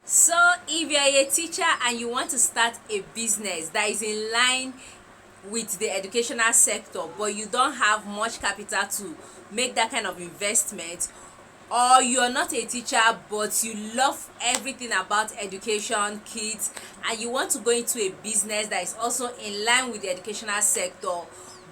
So if you're a teacher and you want to start a business that is in line with the educational sector, but you don't have much capital to make that kind of investment, or you're not a teacher but you love everything about education, kids, and you want to go into a business that is also in line with the educational sector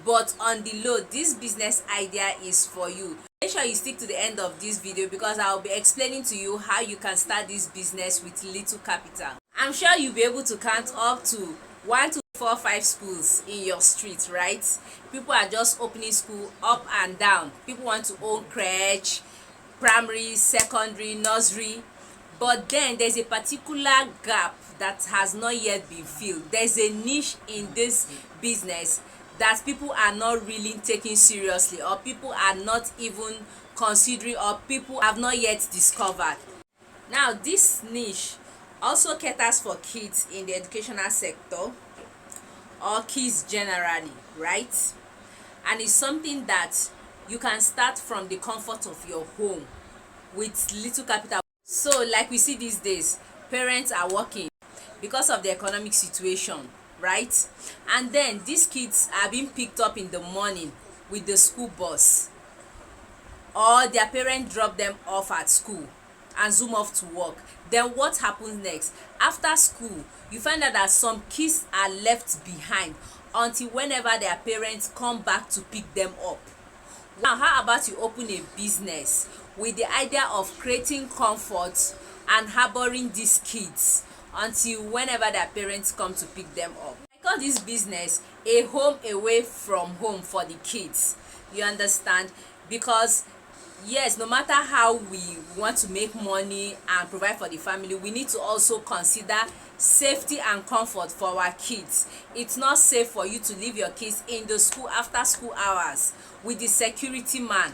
but on the low, this business idea is for you. Make sure you stick to the end of this video because I'll be explaining to you how you can start this business with little capital. I'm sure you'll be able to count up to 1 2 4 5 schools in your street, right? People are just opening school up and down. People want to own crèche, primary, secondary, nursery, but then there's a particular gap that has not yet been filled. There's a niche in this business that people are not really taking seriously, or people are not even considering, or people have not yet discovered. Now this niche also caters for kids in the educational sector or kids generally, right? And it's something that you can start from the comfort of your home with little capital. So like we see these days, parents are working because of the economic situation, right? And then these kids are being picked up in the morning with the school bus, or their parents drop them off at school and zoom off to work. Then what happens next? After school, you find out that some kids are left behind until whenever their parents come back to pick them up. Now how about you open a business with the idea of creating comfort and harboring these kids until whenever their parents come to pick them up? I call this business a home away from home for the kids. You understand? Because yes, no matter how we want to make money and provide for the family, we need to also consider safety and comfort for our kids. It's not safe for you to leave your kids in the school after school hours with the security man,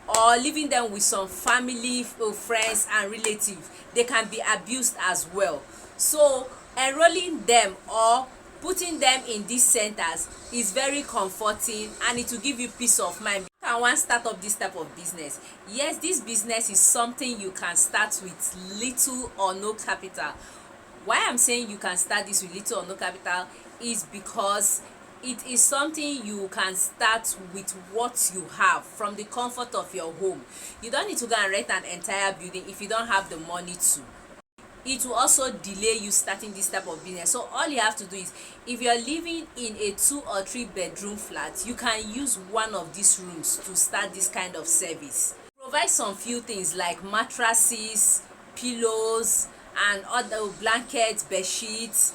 or leaving them with some family, friends and relatives. They can be abused as well. So enrolling them or putting them in these centers is very comforting, and it will give you peace of mind. Can one start up this type of business? Yes, this business is something you can start with little or no capital. Why I'm saying you can start this with little or no capital is because it is something you can start with what you have from the comfort of your home. You don't need to go and rent an entire building if you don't have the money to. It will also delay you starting this type of business. So all you have to do is, if you're living in a 2 or 3 bedroom flat, you can use one of these rooms to start this kind of service. Provide some few things like mattresses, pillows and other blankets, bed sheets,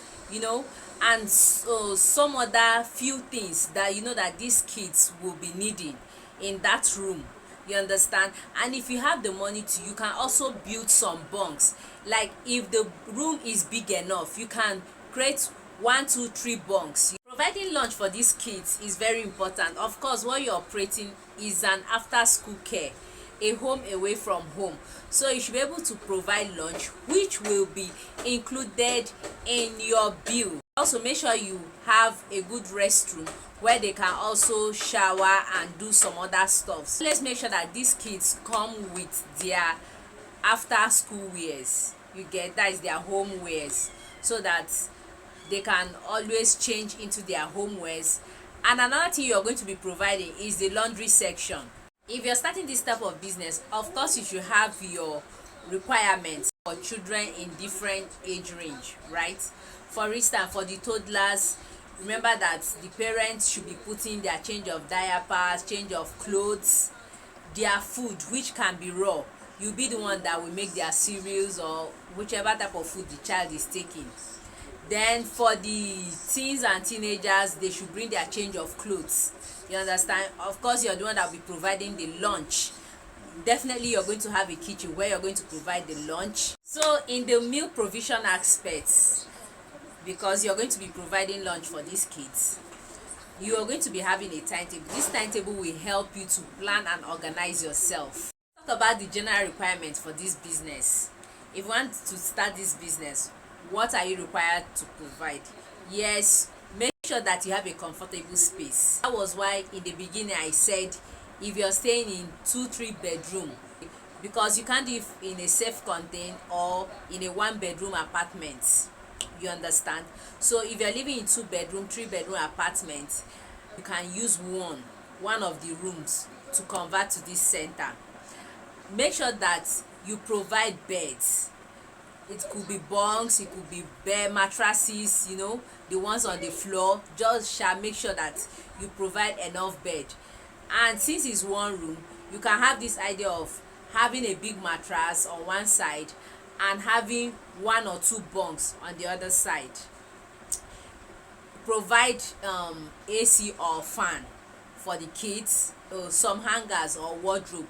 and so some other few things that that these kids will be needing in that room. You understand? And if you have the money to, you can also build some bunks. Like if the room is big enough, you can create 1 2 3 bunks. Providing lunch for these kids is very important. Of course, what you're operating is an after school care, a home away from home, so you should be able to provide lunch which will be included in your bill. Also make sure you have a good restroom where they can also shower and do some other stuff. So let's make sure that these kids come with their after school wears. You get, that is their home wears, so that they can always change into their home wears. And another thing you're going to be providing is the laundry section. If you're starting this type of business, of course you should have your requirements for children in different age range, right? For instance, for the toddlers, remember that the parents should be putting their change of diapers, change of clothes, their food, which can be raw. You'll be the one that will make their cereals or whichever type of food the child is taking. Then for the teens and teenagers, they should bring their change of clothes. You understand? Of course, you're the one that will be providing the lunch. Definitely you're going to have a kitchen where you're going to provide the lunch. So in the meal provision aspects, because you're going to be providing lunch for these kids, you are going to be having a timetable. This timetable will help you to plan and organize yourself. Talk about the general requirements for this business. If you want to start this business, what are you required to provide? Yes, make sure that you have a comfortable space. That was why in the beginning I said, if you're staying in 2 3 bedroom, because you can't live in a self-contained or in a one-bedroom apartment, you understand. So if you're living in 2-bedroom 3-bedroom apartment, you can use one of the rooms to convert to this center. Make sure that you provide beds. It could be bunks, it could be bare mattresses, the ones on the floor. Just shall make sure that you provide enough bed. And since it's one room, you can have this idea of having a big mattress on one side and having 1 or 2 bunks on the other side. Provide AC or fan for the kids, some hangers or wardrobe,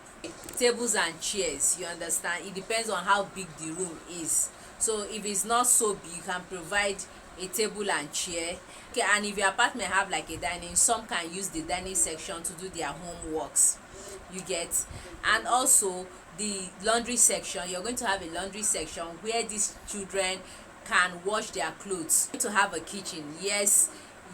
tables and chairs, you understand. It depends on how big the room is. So if it's not so big, you can provide a table and chair. Okay, and if your apartment have like a dining, some can use the dining section to do their homeworks, you get. And also the laundry section, you're going to have a laundry section where these children can wash their clothes. To have a kitchen, yes,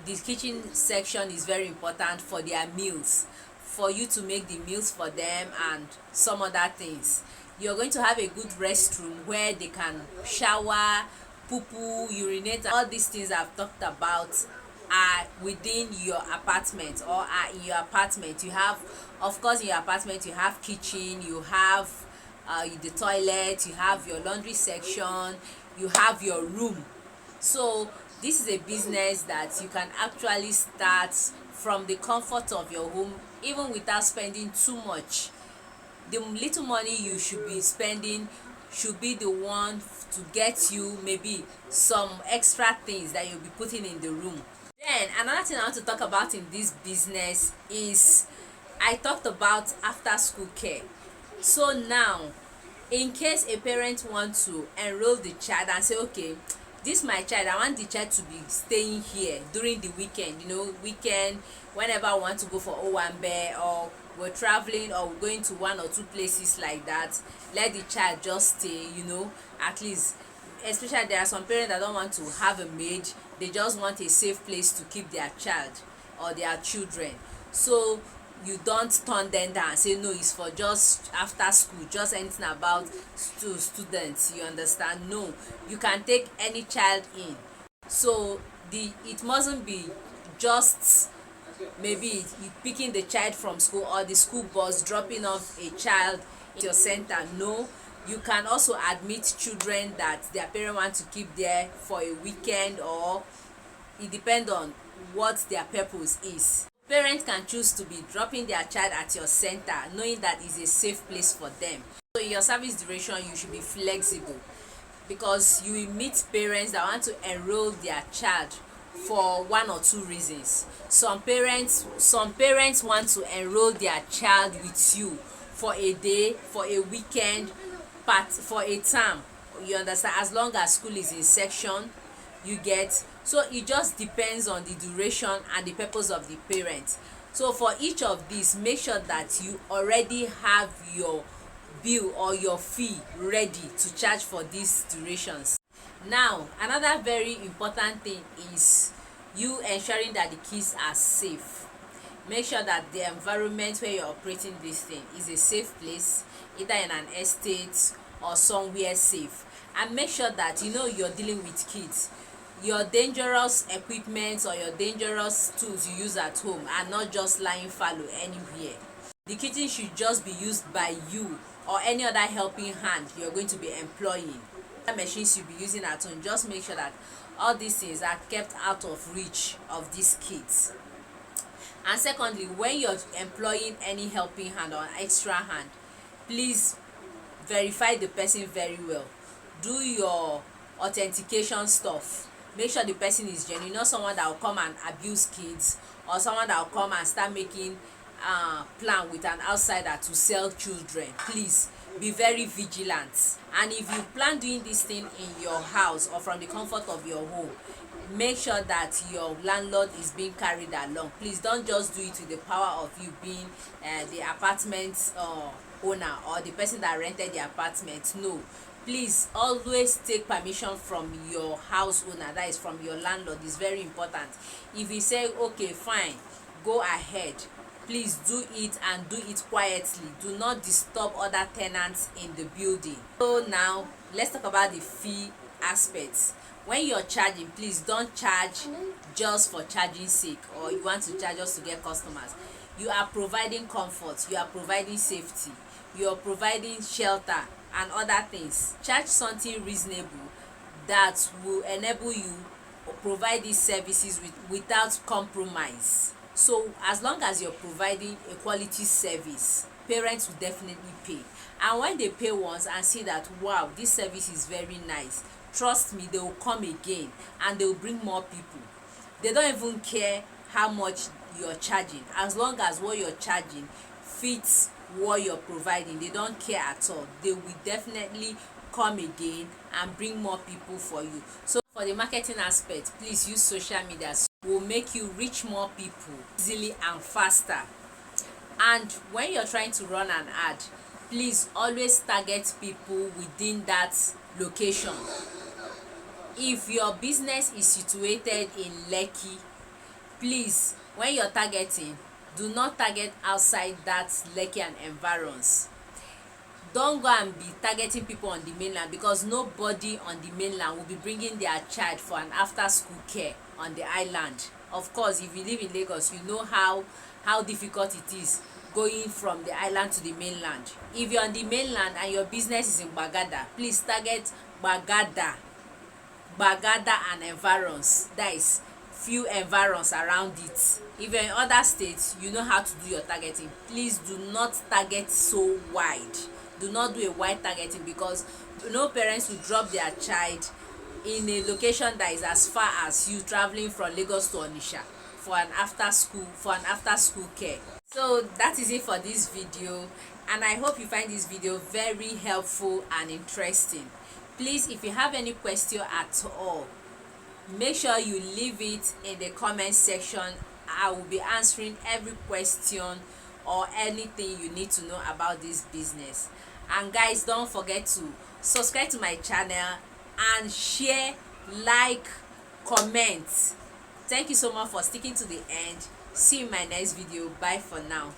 the kitchen section is very important for their meals, for you to make the meals for them and some other things. You're going to have a good restroom where they can shower, poo-poo, urinate. All these things I've talked about are within your apartment or are in your apartment. You have, of course, in your apartment you have kitchen, you have the toilet, you have your laundry section, you have your room. So this is a business that you can actually start from the comfort of your home, even without spending too much. The little money you should be spending should be the one to get you maybe some extra things that you'll be putting in the room. Then another thing I want to talk about in this business is, I talked about after school care. So now, in case a parent wants to enroll the child and say, okay, this my child, I want the child to be staying here during the weekend, weekend, whenever I want to go for owambe, or we're traveling or we're going to 1 or 2 places like that, let the child just stay, at least. Especially there are some parents that don't want to have a maid, they just want a safe place to keep their child or their children. So you don't turn them down and say no, it's for just after school, just anything about students, you understand. No, you can take any child in. So it mustn't be just maybe you picking the child from school or the school bus dropping off a child in your center. No, you can also admit children that their parents want to keep there for a weekend, or it depends on what their purpose is. Parents can choose to be dropping their child at your center, knowing that it's a safe place for them. So in your service duration, you should be flexible, because you will meet parents that want to enroll their child for 1 or 2 reasons. Some parents want to enroll their child with you for a day, for a weekend, but for a term, you understand, as long as school is in section, you get. So it just depends on the duration and the purpose of the parent. So for each of these, make sure that you already have your bill or your fee ready to charge for these durations. Now, another very important thing is you ensuring that the kids are safe. Make sure that the environment where you're operating this thing is a safe place, either in an estate or somewhere safe. And make sure that you're dealing with kids. Your dangerous equipment or your dangerous tools you use at home are not just lying fallow anywhere. The kitchen should just be used by you or any other helping hand you're going to be employing. The machines you'll be using at home, just make sure that all these things are kept out of reach of these kids. And secondly, when you're employing any helping hand or extra hand, please verify the person very well. Do your authentication stuff. Make sure the person is genuine, not someone that will come and abuse kids, or someone that will come and start making plan with an outsider to sell children. Please be very vigilant. And if you plan doing this thing in your house or from the comfort of your home, make sure that your landlord is being carried along. Please don't just do it with the power of you being the apartment owner or the person that rented the apartment. No, please always take permission from your house owner, that is from your landlord. Is very important. If you say okay, fine, go ahead, please do it, and do it quietly. Do not disturb other tenants in the building. So now let's talk about the fee aspects. When you're charging, please don't charge just for charging sake, or you want to charge just to get customers. You are providing comfort, you are providing safety, you are providing shelter and other things. Charge something reasonable that will enable you provide these services without compromise. So as long as you're providing a quality service, parents will definitely pay. And when they pay once and see that, wow, this service is very nice, trust me, they will come again and they will bring more people. They don't even care how much you're charging, as long as what you're charging fits what you're providing. They don't care at all. They will definitely come again and bring more people for you. So for the marketing aspect, please use social media. So it will make you reach more people easily and faster. And when you're trying to run an ad, please always target people within that location. If your business is situated in Lekki, please, when you're targeting, do not target outside that Lekki and environs. Don't go and be targeting people on the mainland, because nobody on the mainland will be bringing their child for an after school care on the island. Of course, if you live in Lagos, you know how difficult it is going from the island to the mainland. If you're on the mainland and your business is in Bagada, please target Bagada and environs. That is few environs around it. If you're in other states, you know how to do your targeting. Please do not target so wide. Do not do a wide targeting, because no parents will drop their child in a location that is as far as you traveling from Lagos to Onitsha for an after school care. So that is it for this video, and I hope you find this video very helpful and interesting. Please, if you have any question at all, make sure you leave it in the comment section. I will be answering every question or anything you need to know about this business. And guys, don't forget to subscribe to my channel and share, like, comment. Thank you so much for sticking to the end. See you in my next video. Bye for now.